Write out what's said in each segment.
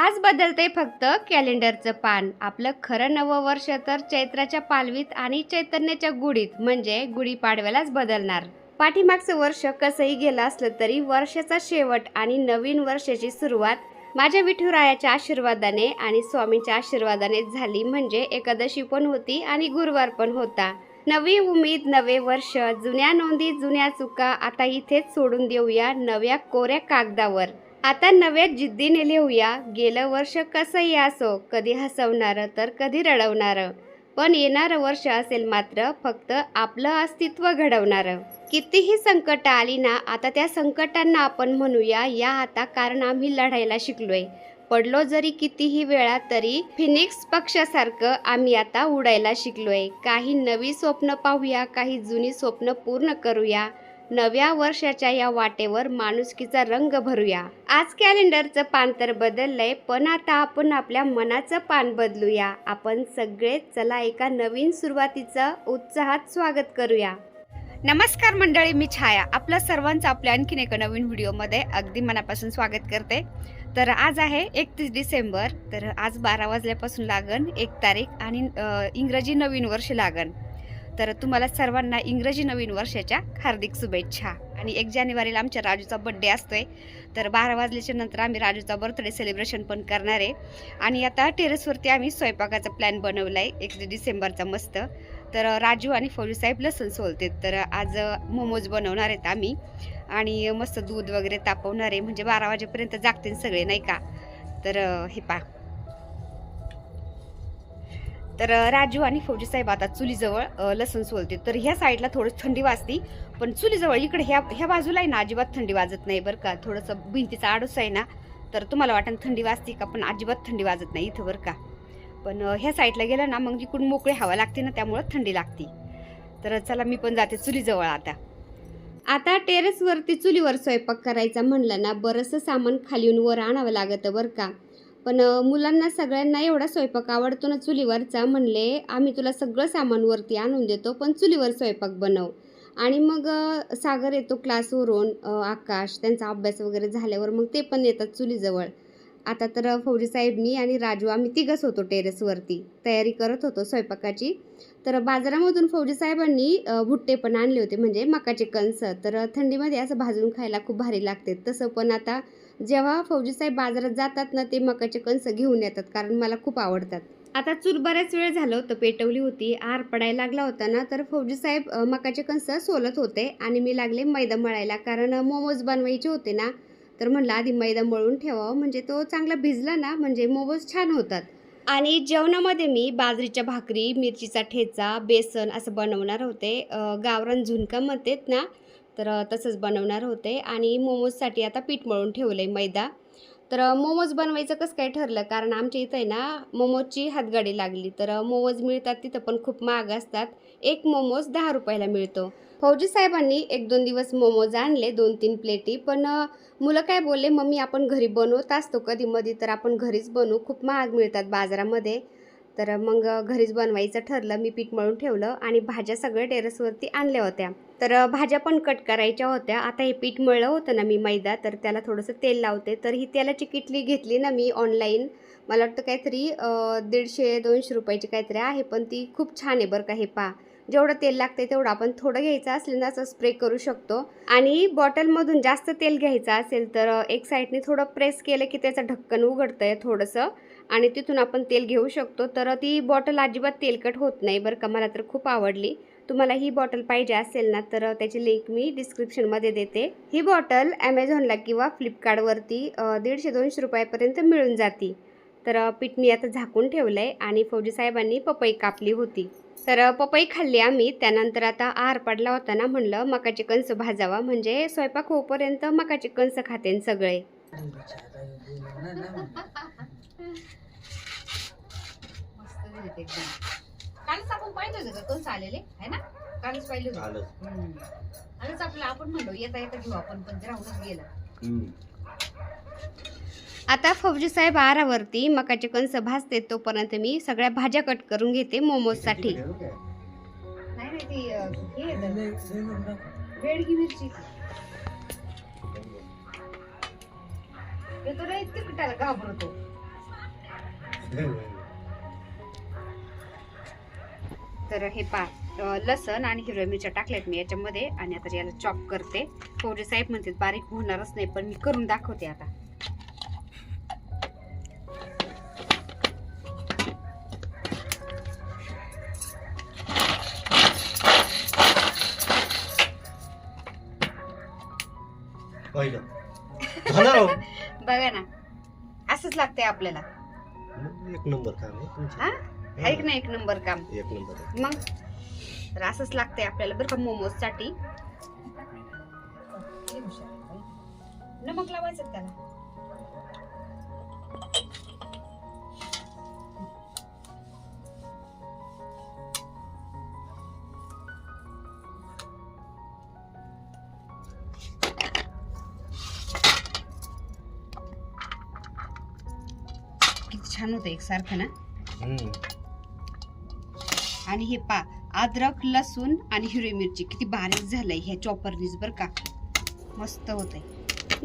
आज बदलते फक्त कॅलेंडरचं पान. आपलं खरं नवं वर्ष तर चैत्राच्या पालवीत आणि चैतन्याच्या गुढीत म्हणजे गुढीपाडव्यालाच बदलणार. पाठीमागचं वर्ष कसंही गेलं असलं तरी वर्षाचा शेवट आणि नवीन वर्षाची सुरुवात माझ्या विठुरायाच्या आशीर्वादाने आणि स्वामींच्या आशीर्वादाने झाली. म्हणजे एकादशी पण होती आणि गुरुवार पण होता. नवी उमेद, नवे वर्ष, जुन्या नोंदी, जुन्या चुका आता इथेच सोडून देऊया नव्या कोऱ्या कागदावर. आता नव्या जिद्दीने लिहूया. गेलं वर्ष कसंही असो, कधी हसवणारं तर कधी रडवणारं, पण येणारं वर्ष असेल मात्र फक्त आपलं अस्तित्व घडवणारं. कितीही संकट आली ना, आता त्या संकटांना आपण म्हणूया या आता, कारण आम्ही लढायला शिकलोय. पडलो जरी कितीही वेळा तरी फिनिक्स पक्षासारखं आम्ही आता उडायला शिकलोय. काही नवी स्वप्न पाहूया, काही जुनी स्वप्न पूर्ण करूया. नव्या वर्षाच्या या वाटेवर माणुसकीचा रंग भरूया. आज कॅलेंडरचं पान तर बदललंय, पण आता आपण आपल्या मनाचं पान बदलूया. आपण सगळे चला एका नवीन सुरुवातीचं उत्साहात स्वागत करूया. नमस्कार मंडळी, मी छाया. आपलं सर्वांचं आपल्या आणखीन एका नवीन व्हिडिओमध्ये अगदी मनापासून स्वागत करते. तर आज आहे 31 डिसेंबर. तर आज 12 वाजल्यापासून लागन 1 तारीख आणि इंग्रजी नवीन वर्ष लागन. तर तुम्हाला सर्वांना इंग्रजी नवीन वर्षाच्या हार्दिक शुभेच्छा. आणि 1 जानेवारीला आमच्या राजूचा बड्डे असतोय. तर 12 वाजल्याच्या नंतर आम्ही राजूचा बर्थडे सेलिब्रेशन पण करणार आहे. आणि आता टेरेसवरती आम्ही स्वयंपाकाचा प्लॅन बनवला आहे 31 डिसेंबरचा मस्त. तर राजू आणि फौजी साहेब लसूण सोलते. तर आज मोमोज बनवणार आहेत आम्ही आणि मस्त दूध वगैरे तापवणार आहे. म्हणजे 12 वाजेपर्यंत जागतील सगळे, नाही का. तर हे पा. तर राजू आणि फौजी साहेब आता चुलीजवळ लसूण सोलते. तर ह्या साईडला थोडं थंडी वाजती, पण चुलीजवळ इकडे ह्या बाजूला आहे ना अजिबात थंडी वाजत नाही बरं का. थोडंसं भिंतीचा आडूस आहे ना, तर तुम्हाला वाटतं थंडी वाजती का, पण अजिबात थंडी वाजत नाही इथं बरं का. पण ह्या साईडला गेलं ना मग जिकडून मोकळी हवा लागते ना, त्यामुळं थंडी लागते. तर चला मी पण जाते चुलीजवळ आता टेरेसवरती चुलीवर स्वयंपाक करायचा म्हणलं ना, बरंचसं सामान खालीहून वर आणावं लागतं बरं का. पण मुलांना सगळ्यांना एवढा स्वयंपाक आवडतो ना चुलीवरचा, म्हणले आम्ही तुला सगळं सामान वरती आणून देतो पण चुलीवर स्वयंपाक बनव. आणि मग सागर येतो क्लासवरून, आकाश त्यांचा अभ्यास वगैरे झाल्यावर मग ते पण येतात चुलीजवळ. आता तर फौजी साहेब, मी आणि राजू आम्ही तिघच होतो टेरेसवरती, तयारी करत होतो स्वयंपाकाची. तर बाजारामधून फौजी साहेबांनी भुट्टे पण आणले होते, म्हणजे मकाचे कणस. तर थंडीमध्ये असं भाजून खायला खूप भारी लागते. तसं पण आता जेव्हा फौजी साहेब बाजारात जातात ना, ते मकाचे कणस घेऊन येतात, कारण मला खूप आवडतात. आता चूल बऱ्याच वेळ झालं होतं पेटवली होती, आर पडायला लागला होता ना, तर फौजी साहेब मकाचे कणस सोलत होते आणि मी लागले मैदा मळायला, कारण मोमोज बनवायचे होते ना. तर म्हणलं आधी मैदा मळून ठेवावं, म्हणजे तो चांगला भिजला ना म्हणजे मोमोज छान होतात. आणि जेवणामध्ये मी बाजरीच्या भाकरी, मिरचीचा ठेचा, बेसन असं बनवणार होते. गावरान झुणका म्हणतात ना, तर तसंच बनवणार होते. आणि मोमोजसाठी आता पीठ मळून ठेवलं आहे मैदा. तर मोमोज बनवायचं कसं काय ठरलं, कारण आमच्या इथं आहे ना मोमोजची हातगाडी लागली. तर मोमोज मिळतात तिथं पण खूप महाग असतात. एक मोमोज 10 रुपयाला मिळतो. फौजी साहेबांनी 1-2 दिवस मोमोज आणले, 2-3 प्लेटी. पण मुलं काय बोलले, मम्मी आपण घरी बनवत असतो कधी मधी, तर आपण घरीच बनवू, खूप महाग मिळतात बाजारामध्ये. तर मग घरीच बनवायचं ठरलं. मी पीठ मळून ठेवलं आणि भाज्या सगळ्या टेरेसवरती आणल्या होत्या. तर भाज्या पण कट करायच्या होत्या. आता हे पीठ मळलं होतं ना मी मैदा, तर त्याला थोडंसं तेल लावते. तर ही तेलाची किटली घेतली ना मी ऑनलाईन, मला वाटतं काहीतरी 150-200 रुपयाची काहीतरी आहे, पण ती खूप छान आहे बरं का. हे पहा, जेवढं तेल लागतं तेवढं आपण थोडं घ्यायचं असलं ना असं स्प्रे करू शकतो. आणि बॉटलमधून जास्त तेल घ्यायचं असेल तर एक साईडने थोडं प्रेस केलं की त्याचं ढक्कन उघडतं आहे थोडंसं, आणि तिथून आपण तेल घेऊ शकतो. तर ती बॉटल अजिबात तेलकट होत नाही बरं का. मला तर खूप आवडली. तुम्हाला ही बॉटल पाहिजे असेल ना, तर त्याची लिंक मी डिस्क्रिप्शनमध्ये देते. ही बॉटल ॲमेझॉनला किंवा फ्लिपकार्टवरती 150-200 रुपयापर्यंत मिळून जाते. तर पीठ मी आता झाकून ठेवलं आहे. आणि फौजी साहेबांनी पपई कापली होती, तर पपई खाल्ली आम्ही. त्यानंतर आता आहार पडला होता ना, म्हणलं मकाचे कणस भाजावा, म्हणजे स्वयंपाक होईपर्यंत मकाचे कणस खातेन सगळे. कालच आपण पाहिलं होतं कणस आलेले आहे ना, कालच पाहिलं होतं. आलंच आपलं, आपण म्हणलो येता येता घेऊ आपण, पण राहूनच गेला. आता फौजी साहेब आहारावरती मकाचे कणस भाजते, तोपर्यंत मी सगळ्या भाज्या कट करून घेते मोमोजसाठी. नाही ती बेडगी मिरची तिखटाला घाबरतो. तर हे लसण आणि हिरव्या मिरच्या टाकल्यात मी याच्यामध्ये आणि आता याला चॉप करते. फौजी साहेब म्हणते बारीक होणारच नाही, पण मी करून दाखवते आता. बघा ना, असंच लागतंय आपल्याला. एक नंबर काम आहे. ऐक ना, एक नंबर काम. एक नंबर मग तर असंच लागतंय आपल्याला बरं का मोमोज साठी. नमक लावायचं त्याला. छान होतं एकसारखं ना. आणि हे अद्रक, लसूण आणि हिरवी मिरची किती बारीक झालंय ह्या चॉपरनीच बरं का. मस्त होतंय.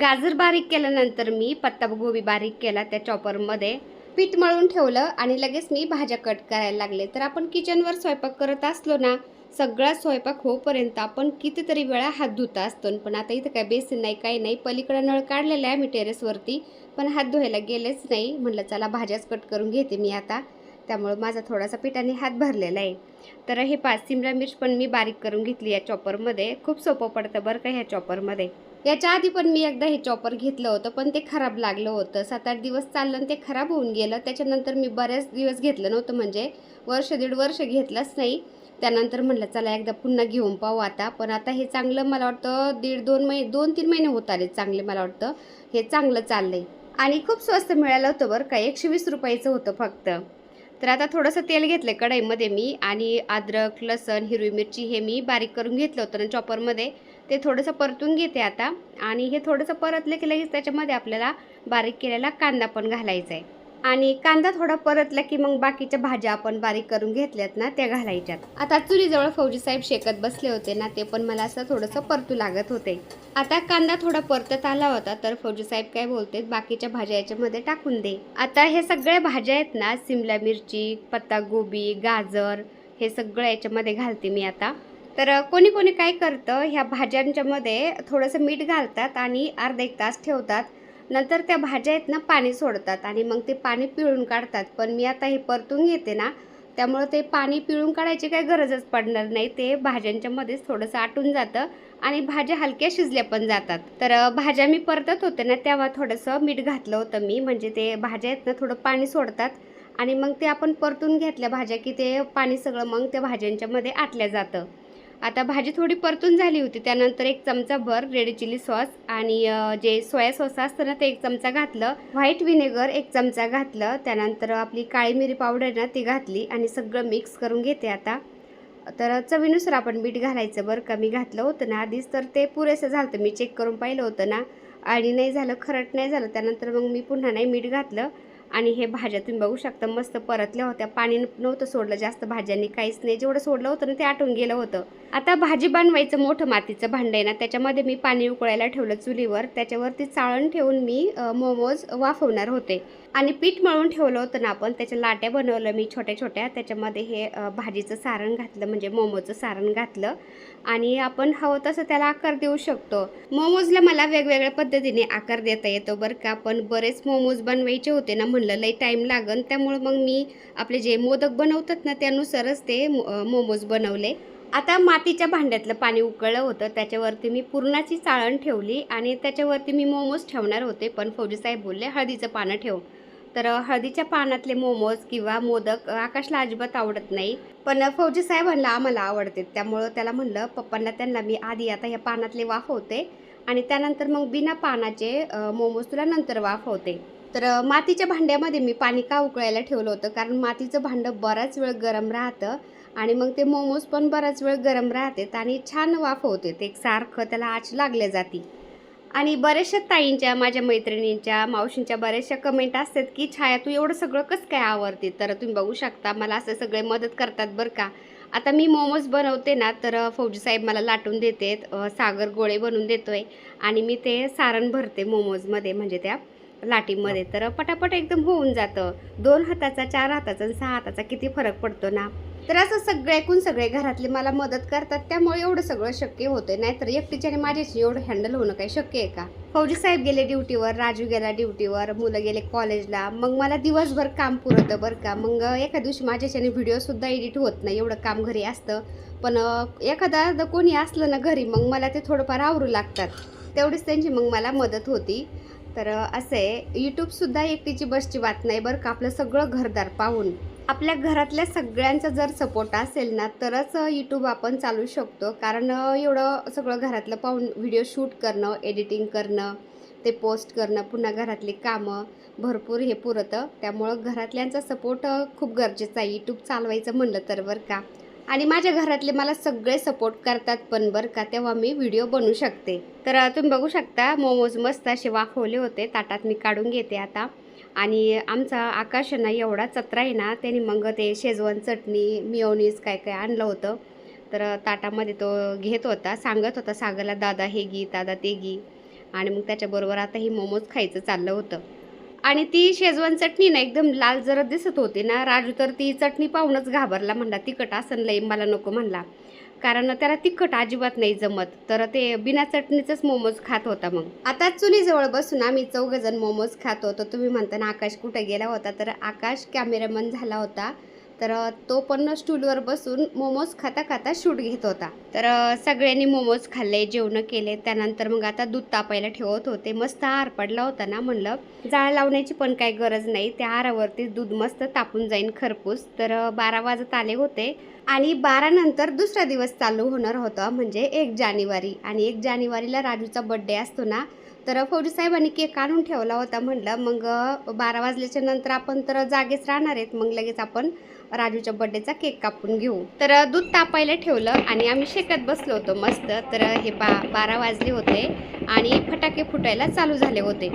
गाजर बारीक केल्यानंतर मी पत्ता गोबी बारीक केला त्या चॉपरमध्ये. पीठ मळून ठेवलं आणि लगेच मी भाज्या कट करायला लागले. तर आपण किचनवर स्वयंपाक करत असलो ना, सगळा स्वयंपाक होईपर्यंत आपण कितीतरी वेळा हात धुता असतो. पण आता इथं काय बेसिन नाही, काही नाही. पलीकडे नळ काढलेला आहे मी टेरेसवरती, पण हात धुवायला गेलेच नाही. म्हटलं चला भाज्याच कट करून घेते मी आता. त्यामुळं माझा थोडासा पिठाने हात भरलेला आहे. तर हे सिमला मिर्च पण मी बारीक करून घेतली या चॉपरमध्ये. खूप सोपं पडतं बरं का ह्या चॉपरमध्ये. याच्या आधी पण मी एकदा हे चॉपर घेतलं होतं, पण ते खराब लागलं होतं. 7-8 दिवस चाललं आणि ते खराब होऊन गेलं. त्याच्यानंतर मी बऱ्याच दिवस घेतलं नव्हतं, म्हणजे वर्ष दीड वर्ष घेतलंच नाही. त्यानंतर म्हटलं चला एकदा पुन्हा घेऊन पाहू आता. पण आता हे चांगलं मला वाटतं 2-3 महिने होत आले चांगले. मला वाटतं हे चांगलं चाललंय आणि खूप स्वस्त मिळालं होतं बरं का. 120 रुपयाचं होतं फक्त. तर आता थोडंसं तेल घेतलं कढईमध्ये मी आणि अद्रक, लसण, हिरवी मिरची हे मी बारीक करून घेतलं होतं ना चॉपरमध्ये. ते थोडंसं परतून घेते आता. आणि हे थोडंसं परतलं की लगेच त्याच्यामध्ये आपल्याला बारीक केलेला कांदा पण घालायचा आहे. आणि कांदा थोडा परतला की मग बाकीच्या भाज्या आपण बारीक करून घेतल्यात ना त्या घालायच्यात. आता चुलीजवळ फौजी साहेब शेकत बसले होते ना, ते पण मला असं थोडंसं परतू लागत होते. आता कांदा थोडा परतत आला होता तर फौजी साहेब काय बोलते, बाकीच्या भाज्या याच्यामध्ये टाकून दे. आता हे सगळ्या भाज्या आहेत ना, सिमला मिरची, पत्ता गोबी, गाजर, हे सगळं याच्यामध्ये घालते मी आता. तर कोणी कोणी काय करतं, ह्या भाज्यांच्या मध्ये थोडंसं मीठ घालतात आणि अर्धा 1 तास ठेवतात. नंतर त्या भाज्या आहेत ना पाणी सोडतात आणि मग ते पाणी पिळून काढतात. पण मी आता हे परतून घेते ना, त्यामुळं ते पाणी पिळून काढायची काही गरजच पडणार नाही. ते भाज्यांच्या मध्येच थोडंसं आटून जातं आणि भाज्या हलक्या शिजल्या पण जातात. तर भाज्या मी परतत होते ना तेव्हा थोडंसं मीठ घातलं होतं मी, म्हणजे ते भाज्या आहेत ना थोडं पाणी सोडतात आणि मग ते आपण परतून घेतल्या भाज्या की ते पाणी सगळं मग त्या भाज्यांच्या मध्ये आटल्या जातं. आता भाजी थोडी परतून झाली होती. त्यानंतर 1 चमचा भर रेड चिली सॉस आणि जे सोया सॉस असतं ना ते 1 चमचा घातलं. व्हाईट व्हिनेगर 1 चमचा घातलं. त्यानंतर आपली काळी मिरी पावडर ना ती घातली आणि सगळं मिक्स करून घेते आता. तर चवीनुसार आपण मीठ घालायचं बरं का. मी घातलं होतं ना आधीच, तर ते पुरेसं झालं होतं. मी चेक करून पाहिलं होतं ना आणि नाही झालं, खरट नाही झालं. त्यानंतर मग मी पुन्हा नाही मीठ घातलं आणि हे भाज्या तुम्ही बघू शकता मस्त परतल्या होत्या. पाणी नव्हतं सोडलं जास्त भाज्यांनी, काहीच नाही. जेवढं सोडलं होतं ना ते आटून गेलं होतं. आता भाजी बनवायचं मोठं मातीचं भांडं आहे ना, त्याच्यामध्ये मी पाणी उकळायला ठेवलं चुलीवर. त्याच्यावरती चाळण ठेवून मी मोमोज वाफवणार होते आणि पीठ मळून ठेवलं होतं ना आपण, त्याच्या लाट्या बनवलं मी छोट्या छोट्या. त्याच्यामध्ये हे भाजीचं सारण घातलं, म्हणजे मोमोजचं सारण घातलं आणि आपण हवं तसं त्याला आकार देऊ शकतो. मोमोजला मला वेगवेगळ्या पद्धतीने आकार देता येतो बरं का. पण बरेच मोमोज बनवायचे होते ना, म्हणलं लई टाईम लागन, त्यामुळे मग मी आपले जे मोदक बनवतात ना त्यानुसारच ते मोमोज बनवले. आता मातीच्या भांड्यातलं पाणी उकळलं होतं, त्याच्यावरती मी पुरणाची चाळण ठेवली आणि त्याच्यावरती मी मोमोज ठेवणार होते. पण फौजी साहेब बोलले हळदीचं पानं ठेव. तर हळदीच्या पानातले मोमोज किंवा मोदक आकाशला अजिबात आवडत नाही, पण फौजी साहेबांना आम्हाला आवडते. त्यामुळं त्याला म्हणलं पप्पांना त्यांना मी आधी आता ह्या पानातले वाफवते आणि त्यानंतर मग बिना पानाचे मोमोज तुला नंतर वाफवते. तर मातीच्या भांड्यामध्ये मी पाणी का उकळायला ठेवलं होतं, कारण मातीचं भांडं बराच वेळ गरम राहतं आणि मग ते मोमोज पण बराच वेळ गरम राहतात आणि छान वाफवते ते, सारखं त्याला आच लागल्या जाती. आणि बऱ्याचशा ताईंच्या, माझ्या मैत्रिणींच्या, मावशींच्या बऱ्याचशा कमेंट असतात की छाया तू एवढं सगळं कसं काय आवडते. तर तुम्ही बघू शकता मला असं सगळे मदत करतात बरं का. आता मी मोमोज बनवते ना तर फौजी साहेब मला लाटून देतात, सागर गोळे बनवून देतोय आणि मी ते सारण भरते मोमोजमध्ये, म्हणजे त्या लाटीमध्ये, तर पटापट एकदम होऊन जातं. 2 हाताचा, 4 हाताचा आणि 6 हाताचा किती फरक पडतो ना. तर असं सगळ्याकून सगळे घरातले मला मदत करतात, त्यामुळे एवढं सगळं शक्य होतं. नाहीतर एकटीच्याने माझ्याशी एवढं हँडल होणं काही शक्य आहे का? फौजी साहेब गेले ड्युटीवर, राजू गेला ड्युटीवर, मुलं गेले कॉलेजला. मग मला दिवसभर काम पुरतं बरं का. मग एका दिवशी माझ्याच्याने व्हिडिओसुद्धा एडिट होत नाही, एवढं काम घरी असतं. पण एखादा कोणी असलं ना घरी, मग मला ते थोडंफार आवरू लागतात. तेवढीच त्यांची मग मला मदत होती. तर असं आहे, यूट्यूबसुद्धा एकटीची बसची बात नाही बरं का. आपलं सगळं घरदार पाहून आपल्या घरातल्या सगळ्यांचा जर सपोर्ट असेल ना, तरच यूट्यूब आपण चालू शकतो. कारण एवढं सगळं घरातलं पाहून व्हिडिओ शूट करणं, एडिटिंग करणं, ते पोस्ट करणं, पुन्हा घरातली कामं भरपूर हे पुरतं. त्यामुळं घरातल्यांचा सपोर्ट खूप गरजेचा आहे यूट्यूब चालवायचं म्हणलं तर बरं का. आणि माझ्या घरातले मला सगळे सपोर्ट करतात पण बरं का, तेव्हा मी व्हिडिओ बनवू शकते. तर तुम्ही बघू शकता मोमोज मस्त असे वाफवले होते, ताटात मी काढून घेते आता. आणि आमचा आकाश ना एवढा चत्रा आहे ना, त्याने मग ते शेजवान चटणी, मिओनीज काय काय आणलं होतं. तर ताटामध्ये तो घेत होता, सांगत होता सागरला, दादा हे घे, दादा ते घे. आणि मग त्याच्याबरोबर आता ही मोमोज खायचं चाललं होतं. आणि ती शेजवान चटणी ना एकदम लाल जरा दिसत होती ना. राजू तर ती चटणी पाहूनच घाबरला, म्हणला तिखट असन लई, मला नको म्हणला. कारण त्याला तिखट अजिबात नाही जमत. तर ते बिना चटणीचंच मोमोज खात होता. मग आता चुलीजवळ बसून आम्ही 4 जण मोमोज खात होतो. तुम्ही म्हणता ना आकाश कुठे गेला होता, तर आकाश कॅमेरामन झाला होता. तर तो पण स्टूलवर बसून मोमोज खाता खाता शूट घेत होता. तर सगळ्यांनी मोमोज खाल्ले, जेवण केले. त्यानंतर मग आता दूध तापायला ठेवत होते. मस्त आर पडला होता ना, म्हणलं जाळ लावण्याची पण काही गरज नाही, त्या आरावरती दूध मस्त तापून जाईन खरपूस. तर 12 वाजत आले होते आणि 12 नंतर दुसरा दिवस चालू होणार होता, म्हणजे 1 जानेवारी. आणि 1 जानेवारीला राजूचा बड्डे असतो ना. तर फौजी साहेबांनी केक आणून ठेवला होता. म्हणलं मग 12 वाजल्याच्या नंतर आपण तर जागेच राहणार आहेत, मग लगेच आपण राजूच्या बड्डेचा केक कापून घेऊ. तर दूध तापायला ठेवलं आणि आम्ही शेकत बसलो होतो मस्त. तर हे 12 वाजले होते आणि फटाके फुटायला चालू झाले होते.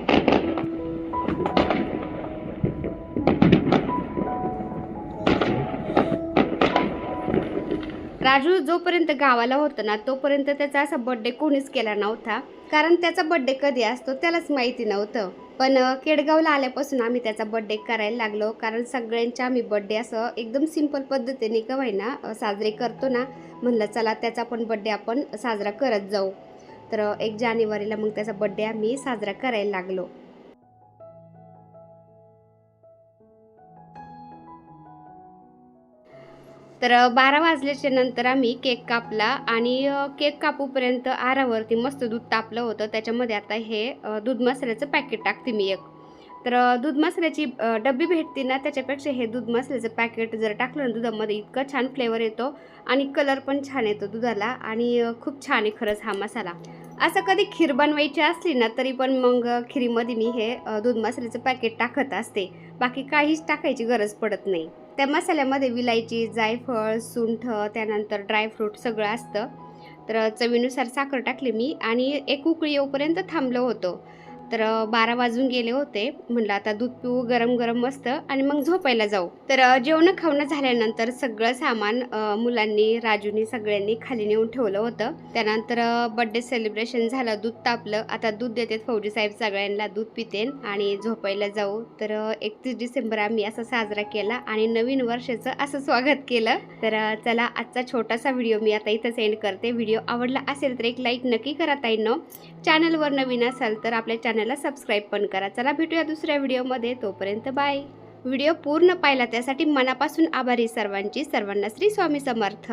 राजू जोपर्यंत गावाला होता ना, तोपर्यंत त्याचा असा बड्डे कोणीच केला नव्हता. कारण त्याचा बड्डे कधी असतो त्यालाच माहिती नव्हतं. पण केडगावला आल्यापासून आम्ही त्याचा बड्डे करायला लागलो. कारण सगळ्यांच्या आम्ही बड्डे असं एकदम सिंपल पद्धतीने का होईना साजरे करतो ना. म्हणलं चला त्याचा पण बड्डे आपण साजरा करत जाऊ. तर 1 जानेवारीला मग त्याचा बड्डे आम्ही साजरा करायला लागलो. तर 12 वाजल्याच्या नंतर आम्ही केक कापला आणि केक कापूपर्यंत आरावरती मस्त दूध तापलं होतं. त्याच्यामध्ये आता हे दूध मसाल्याचं पॅकेट टाकते मी एक. तर दूध मसाल्याची डब्बी भेटते ना, त्याच्यापेक्षा हे दूध मसाल्याचं पॅकेट जर टाकलं ना दुधामध्ये, इतका छान फ्लेवर येतो आणि कलर पण छान येतो दुधाला. आणि खूप छान आहे खरंच हा मसाला. असं कधी खीर बनवायची असली ना, तरी पण मग खिरीमध्ये मी हे दूध मसाल्याचं पॅकेट टाकत असते. बाकी काहीच टाकायची गरज पडत नाही. त्या मसाल्यामध्ये विलायची, जायफळ, सुंठ, त्यानंतर ड्रायफ्रूट सगळं असतं. तर चवीनुसार साखर टाकली मी आणि एक उकळी येऊपर्यंत थांबलो होतो. तर 12 वाजून गेले होते. म्हटलं आता दूध पिऊ गरम गरम मस्त आणि मग झोपायला जाऊ. तर जेवण खावणं झाल्यानंतर सगळं सामान मुलांनी, राजूनी सगळ्यांनी खाली नेऊन ठेवलं होतं. त्यानंतर बड्डे सेलिब्रेशन झालं, दूध तापलं. आता दूध देतात फौजी साहेब सगळ्यांना, दूध पितेन आणि झोपायला जाऊ. तर 31 डिसेंबर आम्ही असा साजरा केला आणि नवीन वर्षाचं असं स्वागत केलं. तर चला आजचा छोटासा व्हिडिओ मी आता इथंच एंड करते. व्हिडिओ आवडला असेल तर एक लाईक नक्की करा ताईंनो. चॅनलवर नवीन असाल तर आपल्या चॅनलला सबस्क्राईब पण करा. चला भेटूया दुसऱ्या व्हिडिओमध्ये, तोपर्यंत बाय. व्हिडिओ पूर्ण पाहिला त्यासाठी मनापासून आभारी सर्वांची. सर्वांना श्री स्वामी समर्थ.